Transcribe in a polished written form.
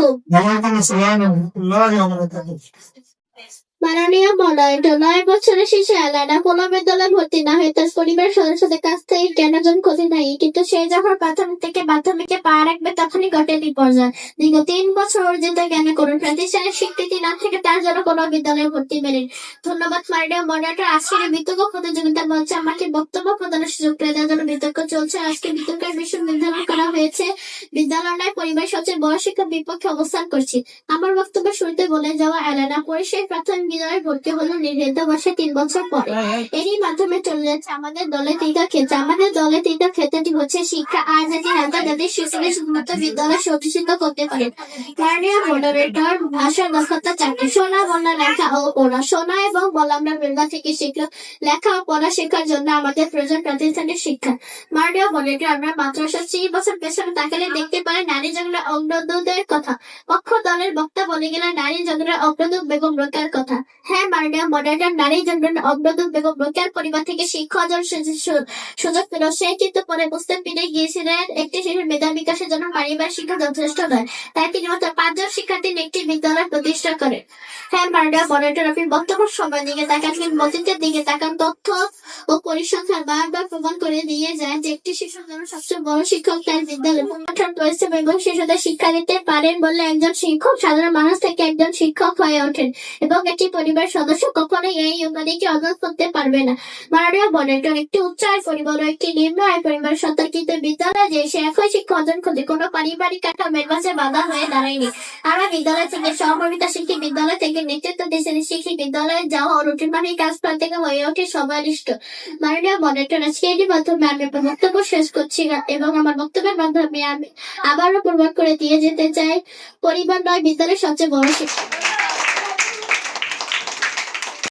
আলাইকুম। মাননীয় মডারেটর, 9 বছরের শিশু এলানা কোনো বিদ্যালয়ে ভর্তি না হয়ে তার পরিবারের সদস্যদের কাছ থেকে জ্ঞানার্জন ক্ষতি নাই, কিন্তু সে যখন প্রাথমিক থেকে মাধ্যমিকে পা রাখবে তখনই ঘটে বিপর্যয়। দীর্ঘ 3 বছর অর্জিত জ্ঞানে কোনো প্রতিষ্ঠানের স্বীকৃতি না থেকে তার জন্য কোনো বিদ্যালয়ে ভর্তি মেলেনি। ধন্যবাদ মাননীয় মডারেটর। আজকের এই বিতর্ক প্রতিযোগিতা মঞ্চে আমাকে বক্তব্য প্রদানের সুযোগ করে দেওয়ার জন্য বিতর্ক চলছে। আজকে বিতর্কের বিষয় নির্ধারণ করা হয়েছে বিদ্যালয় নয়, পরিবার সবচেয়ে বড় শিক্ষার বিপক্ষে অবস্থান করছি। আমার বক্তব্য শুরুতে বলে যাওয়া এলানা পরিষের প্রাথমিক বিদ্যালয়ে ভর্তি হলো নির্ধারিত বর্ষে 3 বছর পরে। এরই মাধ্যমে চলে যাচ্ছে আমাদের দলে 3টা ক্ষেত্র। আমাদের দলে 3টা ক্ষেত্রটি হচ্ছে শিক্ষা, আন্তর্জাতিক আন্তর্জাতিক শিশুদের শুধুমাত্র বিদ্যালয়ে প্রতিষ্ঠিত করতে পারে। মাননীয় মডারেটর, ভাষার দক্ষতা 4টি: শোনা, বলা, লেখা ও পড়া। শোনা এবং বলা আমরা বিদ্যালয় থেকে শিখলাম। লেখা ও পড়া শেখার জন্য আমাদের প্রয়োজন প্রাতিষ্ঠানিক শিক্ষা। মাননীয় মডারেটর, আমরা মাত্র 30 বছর পেছনে তাকালে দেখতে পাই নারী জঙ্গলের অগ্রদূতের কথা। পক্ষ দলের বক্তা বলে গেলেন নারী জঙ্গলের অগ্রদূত বেগম রোকেয়ার কথা। হ্যাঁ মাননীয় মডারেটর, নারী জঙ্গলের অগ্রদূত বেগম রোকেয়ার পরিবার থেকে শিক্ষা অর্জন সুযোগ পেল। সে কিন্তু পরে বুঝতে পেরে গিয়েছিলেন একটি শিশুর মেধা বিকাশের জন্য পারিবারিক শিক্ষা যথেষ্ট নয়। তাই তিনি মাত্র 5 জন শিক্ষার্থী একটি বিদ্যালয় প্রতিষ্ঠা করেন। হ্যাঁ মাননীয় মডারেটর, আপনি বর্তমান সময়ের দিকে তাকান, কিন্তু অতীতের দিকে তাকান। তথ্য ও পরিসংখ্যান বারবার প্রমাণ করে দিয়ে যায় যে একটি শিশুর জন্য সবচেয়ে বড় শিক্ষক তার বিদ্যালয়। পরিশ্রম এবং শিশুদের শিক্ষা দিতে পারেন বলে একজন শিক্ষক সাধারণ মানুষ থেকে একজন শিক্ষক হয়ে ওঠেন, এবং একটি পরিবার সদস্য কখনোই এই উপাধিকে অর্জন করতে পারবে না। মাননীয় মডারেটর, একটি উচ্চ আয় পরিবার ও একটি নিম্ন আয় পরিবার সত্ত্বেও বিদ্যালয়ে যে সে একই শিক্ষা অর্জন করতে কোনো পারিবারিক কাঠামোর মাঝে বাধা হয়ে দাঁড়ায়নি। আমরা বিদ্যালয় থেকে সহমর্মিতা শিখি, বিদ্যালয় থেকে নেতৃত্ব দিতে শিখি, বিদ্যালয়ে যাওয়া ও রুটিনমাফিক কাজ থেকে হয়ে ওঠে সবারিষ্ট। মাননীয় মডারেটর, আজকে এর মাধ্যমে আমি আমার বক্তব্য শেষ করছি এবং আমার বক্তব্যের মাধ্যমে আমি আবারও প্রমাণ করে দিয়ে যেতে চাই পরিবার নয়, বিদ্যালয়ের সবচেয়ে বড় শিক্ষা।